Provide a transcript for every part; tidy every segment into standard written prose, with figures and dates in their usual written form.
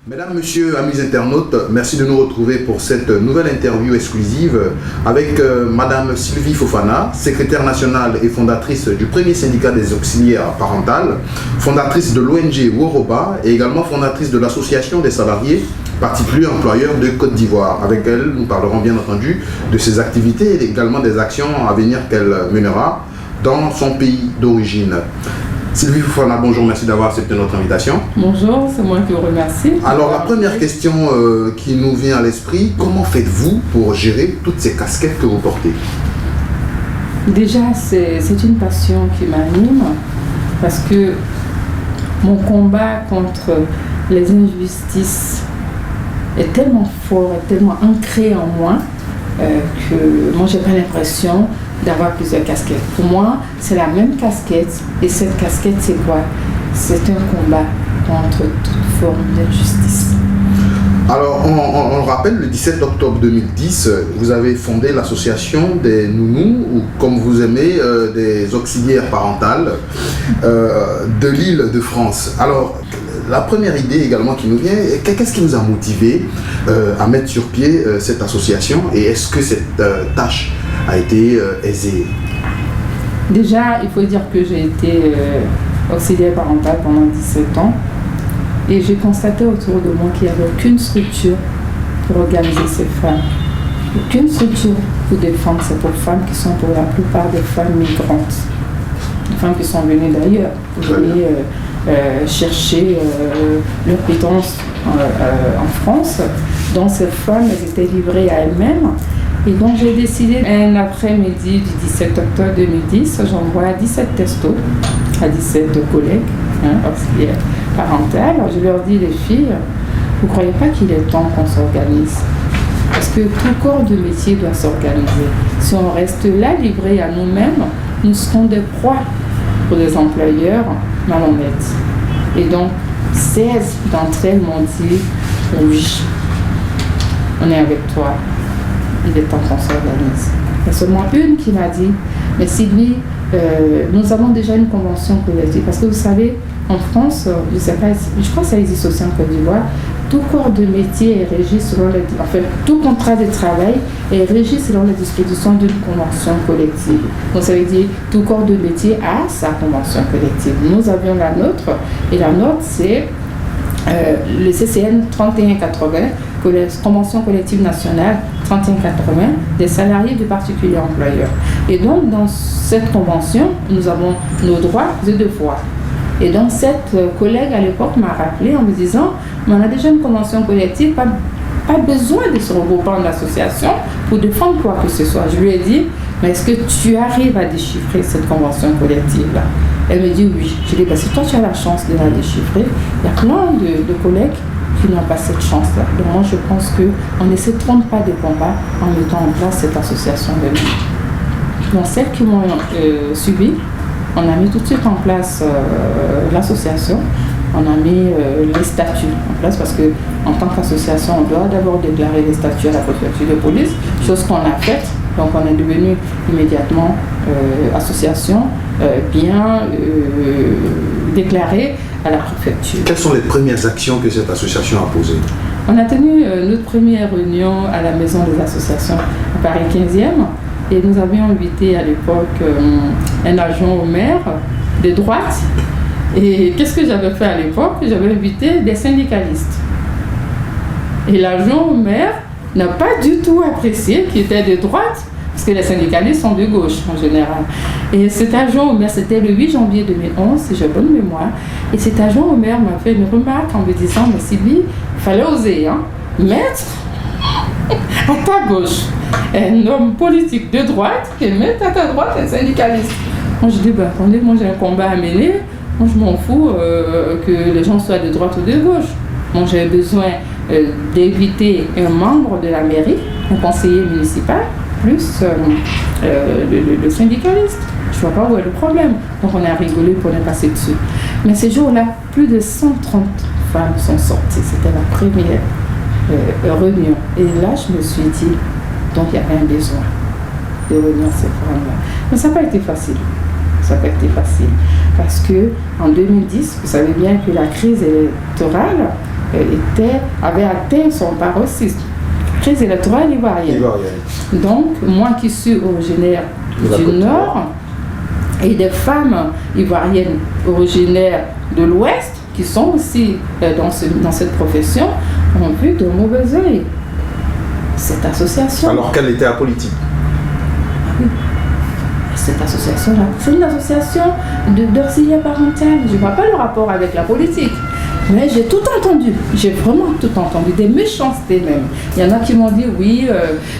Mesdames, Messieurs, amis internautes, merci de nous retrouver pour cette nouvelle interview exclusive avec Madame Sylvie Fofana, secrétaire nationale et fondatrice du premier syndicat des auxiliaires parentales, fondatrice de l'ONG Woroba et également fondatrice de l'association des salariés particuliers employeurs de Côte d'Ivoire. Avec elle, nous parlerons bien entendu de ses activités et également des actions à venir qu'elle mènera dans son pays d'origine. Sylvie Fofana, bonjour, merci d'avoir accepté notre invitation. Bonjour, c'est moi qui vous remercie. Alors la première question qui nous vient à l'esprit, comment faites-vous pour gérer toutes ces casquettes que vous portez? Déjà, c'est une passion qui m'anime parce que mon combat contre les injustices est tellement fort et tellement ancré en moi que moi j'ai pas l'impression d'avoir plusieurs casquettes. Pour moi, c'est la même casquette et cette casquette, c'est quoi? C'est un combat contre toute forme d'injustice. Alors, on le rappelle, le 17 octobre 2010, vous avez fondé l'association des nounous, ou comme vous aimez, des auxiliaires parentales de l'île de France. Alors, la première idée également qui nous vient, qu'est-ce qui vous a motivé à mettre sur pied cette association et est-ce que cette tâche a été aisée? Déjà, il faut dire que j'ai été auxiliaire parentale pendant 17 ans et j'ai constaté autour de moi qu'il n'y avait aucune structure pour organiser ces femmes. Aucune structure pour défendre ces pauvres femmes qui sont pour la plupart des femmes migrantes. Des femmes qui sont venues d'ailleurs pour venir chercher leur pitance en France. Donc ces femmes, elles étaient livrées à elles-mêmes. Et donc j'ai décidé, un après-midi du 17 octobre 2010, j'envoie 17 textos à 17 collègues auxiliaires parentales. Je leur dis, les filles, vous ne croyez pas qu'il est temps qu'on s'organise? Parce que tout corps de métier doit s'organiser. Si on reste là, livrés à nous-mêmes, nous serons des proies pour des employeurs malhonnêtes. Et donc, 16 d'entre elles m'ont dit, oui, on est avec toi. Il est temps qu'on s'organise. Il y a seulement une qui m'a dit, mais Sylvie, nous avons déjà une convention collective. Parce que vous savez, en France, je sais pas, je crois que ça existe aussi en Côte d'Ivoire, tout corps de métier est régi selon les... Enfin, tout contrat de travail est régi selon les dispositions d'une convention collective. Donc ça veut dire tout corps de métier a sa convention collective. Nous avions la nôtre, et la nôtre c'est le CCN 3180, Convention collective nationale 3180 des salariés de particuliers employeurs. Et donc dans cette convention, nous avons nos droits et devoirs. Et donc cette collègue à l'époque m'a rappelé en me disant, mais on a déjà une convention collective, pas besoin de se regrouper en association pour défendre quoi que ce soit. Je lui ai dit, mais est-ce que tu arrives à déchiffrer cette convention collective-là? Elle me dit oui. Je lui ai dit, si toi tu as la chance de la déchiffrer, il y a plein de collègues qui n'ont pas cette chance-là. Donc moi je pense qu'on ne se trompe pas des combats en mettant en place cette association de nous. Donc celles qui m'ont suivi, on a mis tout de suite en place l'association, on a mis les statuts en place parce qu'en tant qu'association, on doit d'abord déclarer les statuts à la préfecture de police, chose qu'on a faite. Donc on est devenu immédiatement association bien déclarée à la préfecture. Quelles sont les premières actions que cette association a posées? On a tenu notre première réunion à la maison des associations à Paris 15e. Et nous avions invité à l'époque un adjoint au maire de droite. Et qu'est-ce que j'avais fait à l'époque? J'avais invité des syndicalistes. Et l'adjoint au maire n'a pas du tout apprécié qu'il était de droite, parce que les syndicalistes sont de gauche en général. Et cet adjoint au maire, c'était le 8 janvier 2011, si j'ai bonne mémoire. Et cet adjoint au maire m'a fait une remarque en me disant, mais Sylvie, il fallait oser, mettre à ta gauche un homme politique de droite et mettre à ta droite un syndicaliste. Moi je dis, attendez, moi j'ai un combat à mener, moi je m'en fous que les gens soient de droite ou de gauche. Moi j'ai besoin d'éviter un membre de la mairie, un conseiller municipal, plus le syndicaliste. Je ne vois pas où est le problème. Donc on a rigolé pour les passer dessus. Mais ces jours-là, plus de 130 femmes sont sorties. C'était la première réunion. Et là, je me suis dit, donc il y avait un besoin de réunir ces femmes-là. Mais ça n'a pas été facile. Ça n'a pas été facile. Parce qu'en 2010, vous savez bien que la crise électorale avait atteint son paroxysme. Crise électorale ivoirienne. Donc, moi qui suis originaire du Nord, et des femmes ivoiriennes originaires de l'Ouest, qui sont aussi dans cette profession, ont vu de mauvais œil cette association. Alors qu'elle était apolitique. Oui. Cette association-là, c'est une association d'auxiliaire parental. Je ne vois pas le rapport avec la politique. Mais j'ai tout entendu, j'ai vraiment tout entendu, des méchancetés même. Il y en a qui m'ont dit, oui,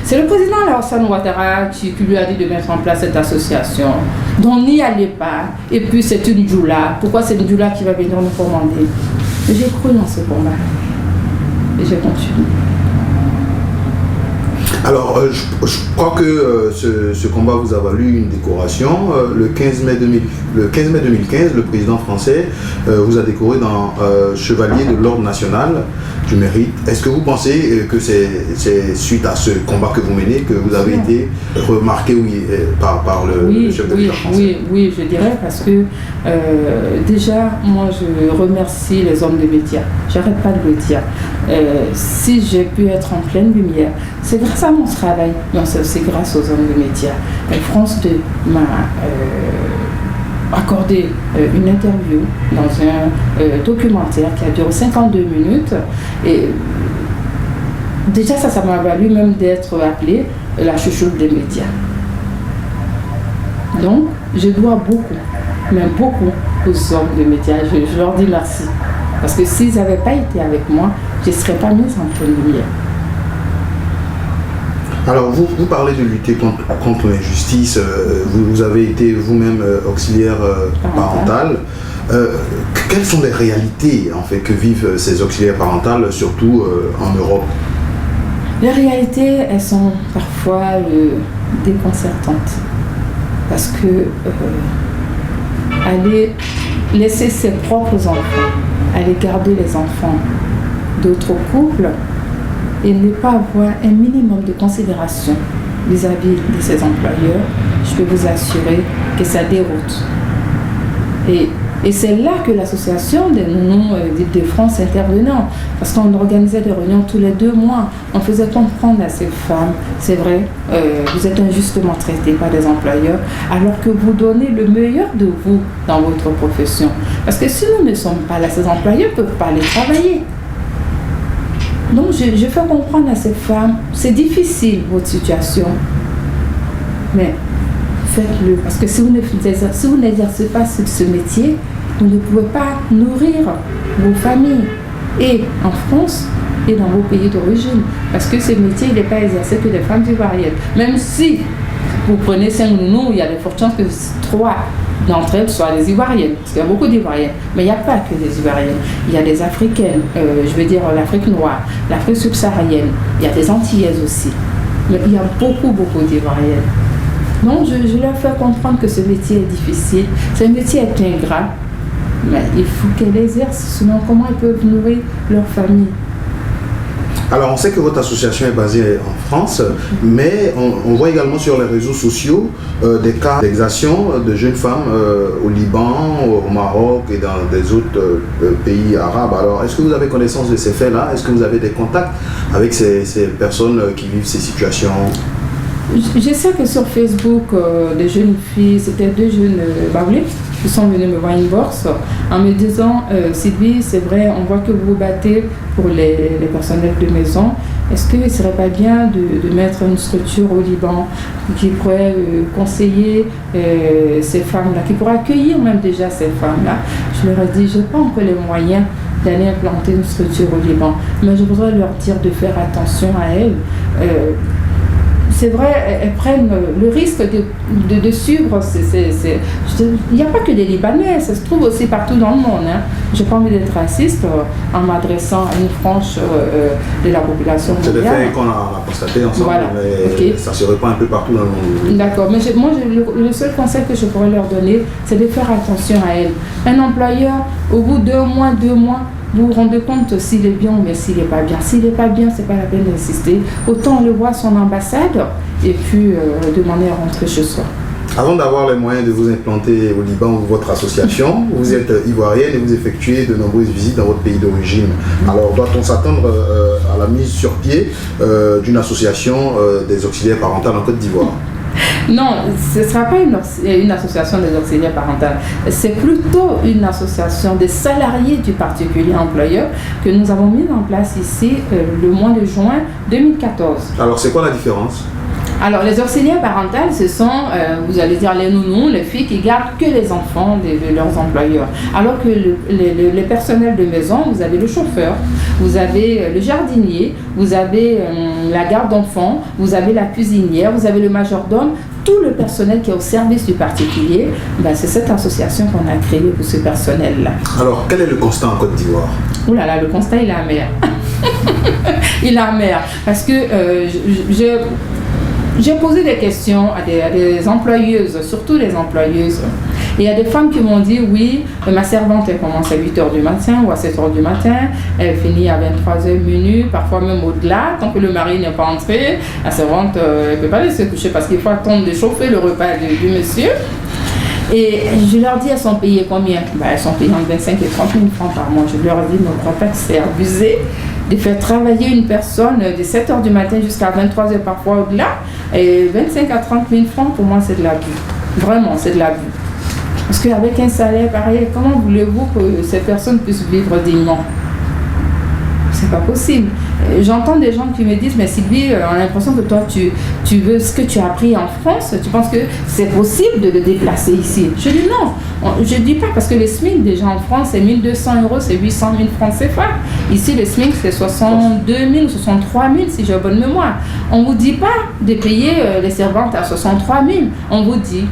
c'est le président Alassane Ouattara qui lui a dit de mettre en place cette association. Donc n'y allez pas. Et puis c'est une djoula. Pourquoi c'est une djoula qui va venir nous commander? J'ai cru dans ce combat. Et j'ai continué. Alors, je crois que ce combat vous a valu une décoration. Le 15 mai 2015, le président français vous a décoré dans Chevalier de l'Ordre national du mérite. Est-ce que vous pensez que c'est suite à ce combat que vous menez que vous avez été remarqué par le chef de l'État français? Oui, je dirais parce que déjà, moi je remercie les hommes des médias. J'arrête pas de le dire. Si j'ai pu être en pleine lumière, c'est grâce à mon travail, mais c'est aussi grâce aux hommes des médias. France 2 m'a accordé une interview dans un documentaire qui a duré 52 minutes. Et déjà, ça m'a valu même d'être appelée la chouchoute des médias. Donc, je dois beaucoup, même beaucoup aux hommes des médias. Je leur dis merci. Parce que s'ils n'avaient pas été avec moi, je ne serais pas mise en pleine lumière. Alors, vous parlez de lutter contre l'injustice, vous avez été vous-même auxiliaire parentale. Quelles sont les réalités en fait, que vivent ces auxiliaires parentales, surtout en Europe? Les réalités, elles sont parfois déconcertantes. Parce que aller laisser ses propres enfants, aller garder les enfants d'autres couples, et ne pas avoir un minimum de considération vis-à-vis de ses employeurs, je peux vous assurer que ça déroute. Et c'est là que l'association des nounous de France intervenait, parce qu'on organisait des réunions tous les 2 mois. On faisait comprendre à ces femmes, c'est vrai, vous êtes injustement traités par des employeurs, alors que vous donnez le meilleur de vous dans votre profession. Parce que si nous ne sommes pas là, ces employeurs ne peuvent pas aller travailler. Donc je fais comprendre à ces femmes, c'est difficile votre situation, mais faites-le. Parce que si vous n'exercez pas ce métier, vous ne pouvez pas nourrir vos familles, et en France, et dans vos pays d'origine. Parce que ce métier, il n'est pas exercé que des femmes ivoiriennes. Même si vous prenez 5 nounous, il y a de fortes chances que 3 d'entre elles soient des Ivoiriennes, parce qu'il y a beaucoup d'Ivoiriennes, mais il n'y a pas que des Ivoiriennes, il y a des Africaines, je veux dire l'Afrique noire, l'Afrique subsaharienne, il y a des Antillaises aussi, mais il y a beaucoup d'Ivoiriennes. Donc je leur fais comprendre que ce métier est difficile, ce métier est ingrat, mais il faut qu'elles exercent, sinon comment elles peuvent nourrir leur famille? Alors, on sait que votre association est basée en France, mais on voit également sur les réseaux sociaux des cas d'exactions de jeunes femmes au Liban, au Maroc et dans des autres pays arabes. Alors, est-ce que vous avez connaissance de ces faits-là? Est-ce que vous avez des contacts avec ces personnes qui vivent ces situations? Je sais que sur Facebook, des jeunes filles, c'était 2 jeunes baoulés qui sont venus me voir inbox en me disant Sylvie, c'est vrai, on voit que vous vous battez pour les personnels de maison. Est-ce qu'il ne serait pas bien de mettre une structure au Liban qui pourrait conseiller ces femmes-là, qui pourrait accueillir même déjà ces femmes-là? Je leur ai dit, je n'ai pas encore les moyens d'aller implanter une structure au Liban, mais je voudrais leur dire de faire attention à elles. C'est vrai, elles prennent le risque de suivre. Il n'y a pas que des Libanais, ça se trouve aussi partout dans le monde. Hein. Je n'ai pas envie d'être raciste en m'adressant à une frange de la population mondiale. C'est des faits qu'on a constatés ensemble, voilà. Mais okay. Ça ne se répand un peu partout dans le monde. D'accord, mais le seul conseil que je pourrais leur donner, c'est de faire attention à elles. Un employeur, au bout de 2 mois, vous vous rendez compte s'il est bien ou s'il n'est pas bien. S'il n'est pas bien, ce n'est pas la peine d'insister. Autant le voir à son ambassade et puis demander à rentrer chez soi. Avant d'avoir les moyens de vous implanter au Liban ou votre association, vous êtes ivoirienne et vous effectuez de nombreuses visites dans votre pays d'origine. Alors, doit-on s'attendre à la mise sur pied d'une association des auxiliaires parentales en Côte d'Ivoire? Non, ce ne sera pas une association des auxiliaires parentales. C'est plutôt une association des salariés du particulier employeur que nous avons mis en place ici le mois de juin 2014. Alors, c'est quoi la différence? Alors, les auxiliaires parentales, ce sont, vous allez dire, les nounous, les filles qui gardent que les enfants de leurs employeurs. Alors que les personnels de maison, vous avez le chauffeur, vous avez le jardinier, vous avez la garde d'enfants, vous avez la cuisinière, vous avez le majordome. Tout le personnel qui est au service du particulier, c'est cette association qu'on a créée pour ce personnel-là. Alors, quel est le constat en Côte d'Ivoire? Ouh là là, le constat, il est amer. Il est amer. Parce que j'ai posé des questions à des employeuses, surtout les employeuses. Et il y a des femmes qui m'ont dit, oui, ma servante, elle commence à 8h du matin ou à 7h du matin, elle finit à 23h minuit, parfois même au-delà, tant que le mari n'est pas entré, la servante, elle ne peut pas aller se coucher parce qu'il faut attendre de chauffer le repas du monsieur. Et je leur dis, elles sont payées combien? Elles sont payées entre 25 et 30 000 francs par mois. Je leur dis, ne crois pas que c'est abusé de faire travailler une personne de 7h du matin jusqu'à 23h parfois au-delà. Et 25 à 30 000 francs, pour moi, c'est de l'abus. Vraiment, c'est de l'abus. Parce qu'avec un salaire pareil, comment voulez-vous que ces personnes puissent vivre dignement? C'est pas possible. J'entends des gens qui me disent, mais Sylvie, on a l'impression que toi, tu veux ce que tu as appris en France, tu penses que c'est possible de le déplacer ici? Je dis non. Je dis pas parce que le SMIC déjà en France, c'est 1 200 €, c'est 800 000 francs CFA. Ici, le SMIC, c'est 62 000 ou 63 000 si j'ai bonne mémoire. On ne vous dit pas de payer les servantes à 63 000. On vous dit,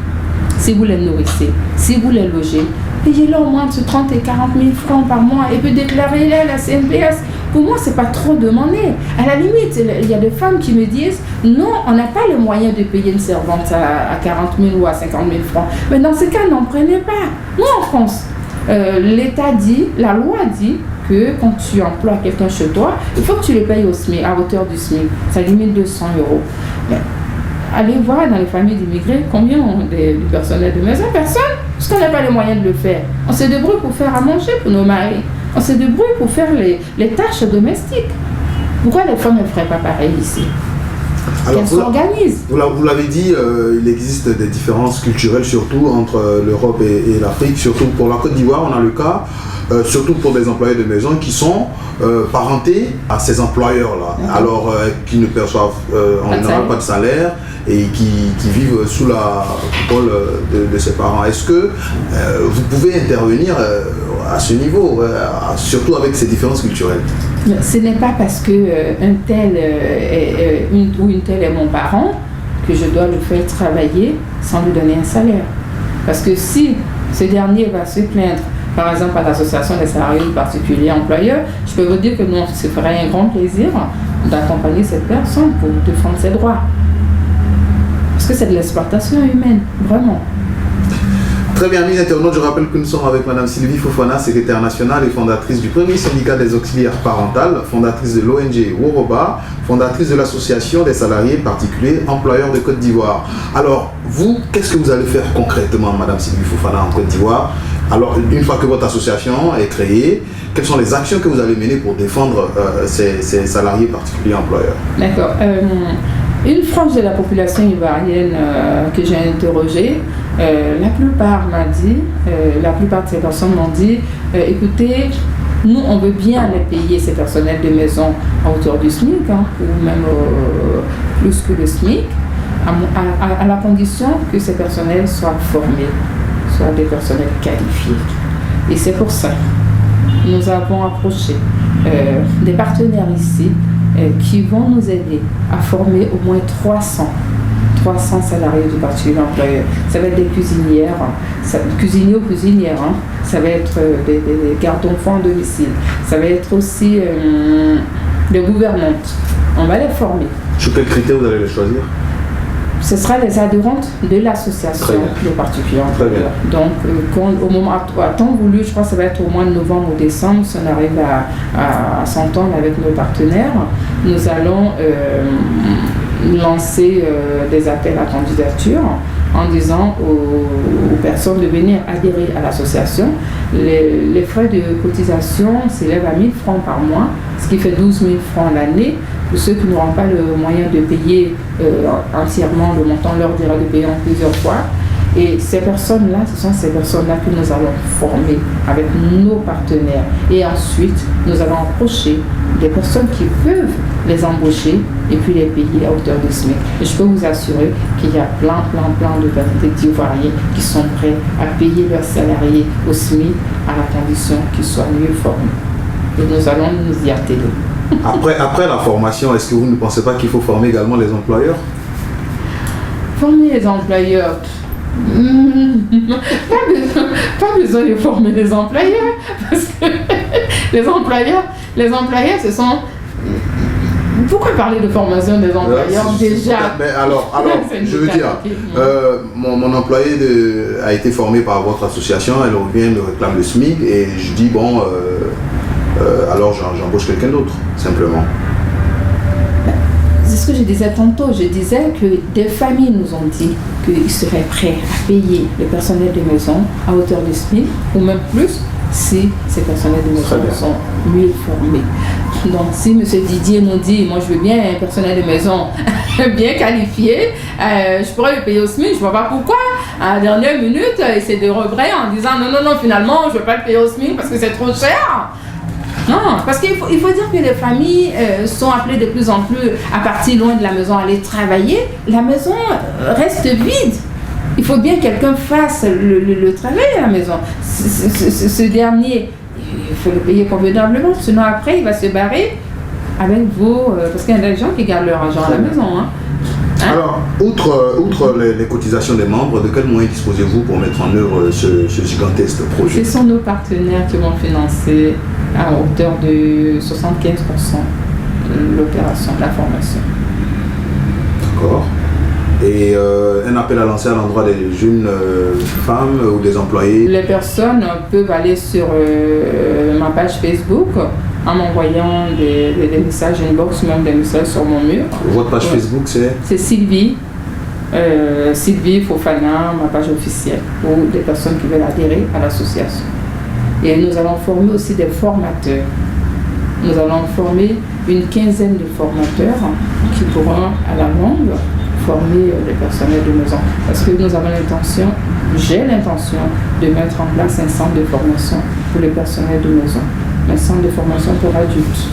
si vous les nourrissez, si vous les logez, payez-leur au moins entre 30 et 40 000 francs par mois et puis déclarez-les à la CNPS. Pour moi, ce n'est pas trop demandé. À la limite, il y a des femmes qui me disent non, on n'a pas le moyen de payer une servante à 40 000 ou à 50 000 francs. Mais dans ce cas, n'en prenez pas. Nous, en France, l'État dit, la loi dit que quand tu emploies quelqu'un chez toi, il faut que tu le payes au SMIC, à hauteur du SMIC. Ça limite 200 €. Mais allez voir dans les familles d'immigrés combien ont du personnel de maison. Personne, parce qu'on n'a pas les moyens de le faire. On se débrouille pour faire à manger pour nos maris. On se débrouille pour faire les tâches domestiques. Pourquoi les femmes ne feraient pas pareil ici? Qu'elles s'organisent. Vous l'avez dit, il existe des différences culturelles, surtout entre l'Europe et l'Afrique. Surtout pour la Côte d'Ivoire, on a le cas, surtout pour des employés de maison qui sont parentés à ces employeurs-là, alors qui ne perçoivent en général pas de salaire et qui vivent sous la coupole de ses parents. Est-ce que vous pouvez intervenir à ce niveau, surtout avec ces différences culturelles? Ce n'est pas parce que un tel ou une telle est mon parent que je dois le faire travailler sans lui donner un salaire. Parce que si ce dernier va se plaindre, par exemple à l'association des salariés du particulier employeur, je peux vous dire que nous, on se ferait un grand plaisir d'accompagner cette personne pour défendre ses droits. Parce que c'est de l'exploitation humaine, vraiment. Très bien, amis internautes, je rappelle que nous sommes avec Mme Sylvie Fofana, secrétaire nationale et fondatrice du premier syndicat des auxiliaires parentales, fondatrice de l'ONG Woroba, fondatrice de l'association des salariés particuliers employeurs de Côte d'Ivoire. Alors, vous, qu'est-ce que vous allez faire concrètement, Mme Sylvie Fofana, en Côte d'Ivoire? Alors, une fois que votre association est créée, quelles sont les actions que vous allez mener pour défendre ces salariés particuliers employeurs? D'accord. Une frange de la population ivoirienne que j'ai interrogée, la plupart de ces personnes m'ont dit écoutez, nous on veut bien les payer ces personnels de maison à hauteur du SMIC, ou même plus que le SMIC, à la condition que ces personnels soient formés, soient des personnels qualifiés. Et c'est pour ça que nous avons approché des partenaires ici qui vont nous aider à former au moins 300 salariés du particulier employeur. Ça va être des cuisinières, cuisiniers ou cuisinières, ça va être des gardes d'enfants à domicile, ça va être aussi des gouvernantes. On va les former. Sur quels critères vous allez les choisir? Ce sera les adhérentes de l'association des particuliers employeurs. Donc, au moment à temps voulu, je crois que ça va être au mois de novembre ou décembre, si on arrive à s'entendre avec nos partenaires, nous allons lancer des appels à candidature en disant aux personnes de venir adhérer à l'association. Les frais de cotisation s'élèvent à 1 000 francs par mois, ce qui fait 12 000 francs l'année. Pour ceux qui n'auront pas le moyen de payer entièrement le montant, leur dira de payer en plusieurs fois. Et ces personnes-là, ce sont ces personnes-là que nous allons former avec nos partenaires. Et ensuite, nous allons approcher des personnes qui peuvent les embaucher et puis les payer à hauteur de SMIC. Et je peux vous assurer qu'il y a plein d'Ivoiriens qui sont prêts à payer leurs salariés au SMIC à la condition qu'ils soient mieux formés. Et nous allons nous y atteler. Après la formation, est-ce que vous ne pensez pas qu'il faut former également les employeurs? Former les employeurs, pas besoin de former les employeurs, parce que les employeurs, ce sont... Pourquoi parler de formation des employeurs déjà? Mais alors je veux dire, mon employé a été formé par votre association, elle revient, me réclame le SMIC, et je dis bon, alors j'embauche quelqu'un d'autre, simplement. C'est ce que je disais tantôt. Je disais que des familles nous ont dit qu'ils seraient prêts à payer le personnel de maison à hauteur de SMIC, ou même plus, si ces personnels de maison sont mieux formés. Donc si M. Didier nous dit, moi je veux bien un personnel de maison bien qualifié, je pourrais le payer au SMIC, je ne vois pas pourquoi. À la dernière minute, essayer de rebrayer en disant non, finalement je ne veux pas le payer au SMIC parce que c'est trop cher. Non, parce qu'il faut dire que les familles sont appelées de plus en plus à partir loin de la maison, à aller travailler. La maison reste vide. Il faut bien que quelqu'un fasse le travail à la maison. Ce dernier, il faut le payer convenablement, sinon après il va se barrer avec vous, parce qu'il y a des gens qui gardent leur argent à la maison. Hein. Alors, outre les cotisations des membres, de quels moyens disposez-vous pour mettre en œuvre ce gigantesque projet? Ce sont nos partenaires qui vont financer à hauteur de 75% l'opération, la formation. D'accord. Et un appel à lancer à l'endroit des jeunes femmes ou des employés? Les personnes peuvent aller sur ma page Facebook en m'envoyant des messages inbox, même des messages sur mon mur. Votre page Facebook, c'est? C'est Sylvie Fofana, ma page officielle, pour des personnes qui veulent adhérer à l'association. Et nous allons former aussi des formateurs. Nous allons former une quinzaine de formateurs qui pourront à la longue former les personnels de maison. Parce que nous avons j'ai l'intention de mettre en place un centre de formation pour les personnels de maison. Un centre de formation pour adultes.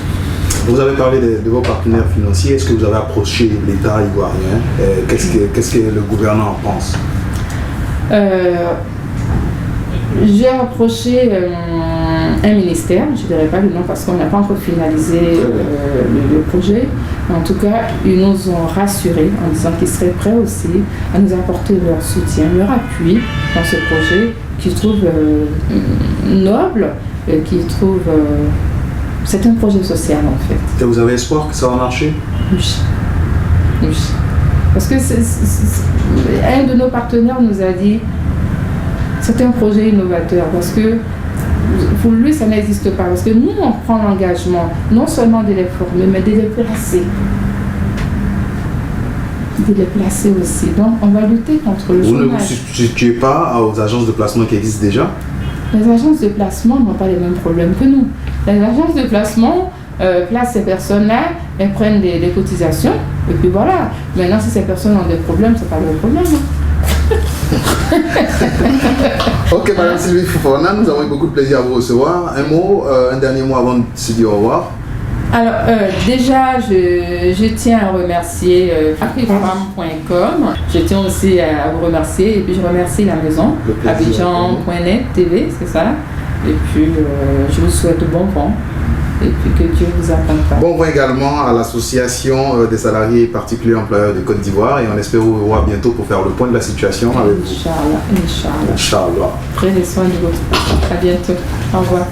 Vous avez parlé de vos partenaires financiers. Est-ce que vous avez approché l'État ivoirien? Qu'est-ce que le gouvernement en pense? J'ai approché un ministère, je ne dirais pas le nom parce qu'on n'a pas encore finalisé le projet. En tout cas, ils nous ont rassurés en disant qu'ils seraient prêts aussi à nous apporter leur soutien, leur appui dans ce projet qu'ils trouvent noble, qu'ils trouvent... c'est un projet social en fait. Et vous avez espoir que ça va marcher? Oui. Parce que un de nos partenaires nous a dit c'est un projet innovateur parce que pour lui ça n'existe pas. Parce que nous on prend l'engagement non seulement de les former mais de les placer. De les placer aussi. Donc on va lutter contre le chômage. Vous ne vous substituez pas aux agences de placement qui existent déjà? Les agences de placement n'ont pas les mêmes problèmes que nous. Les agences de placement placent ces personnes-là, elles prennent des cotisations, et puis voilà. Maintenant, si ces personnes ont des problèmes, c'est pas leur problème. Ok, Madame Sylvie Fofana, nous avons eu beaucoup de plaisir à vous recevoir. Un dernier mot avant de se dire au revoir. Alors, déjà, je tiens à remercier afrifam.com. Je tiens aussi à vous remercier. Et puis, je remercie la maison, Abidjan.net TV, c'est ça. Et puis, je vous souhaite bon vent. Et puis, que Dieu vous accompagne. Bon vent également à l'association des salariés particuliers employeurs de Côte d'Ivoire. Et on espère vous revoir bientôt pour faire le point de la situation avec vous. Inch'Allah. Inch'Allah. Prenez soin de votre part. À bientôt. Au revoir.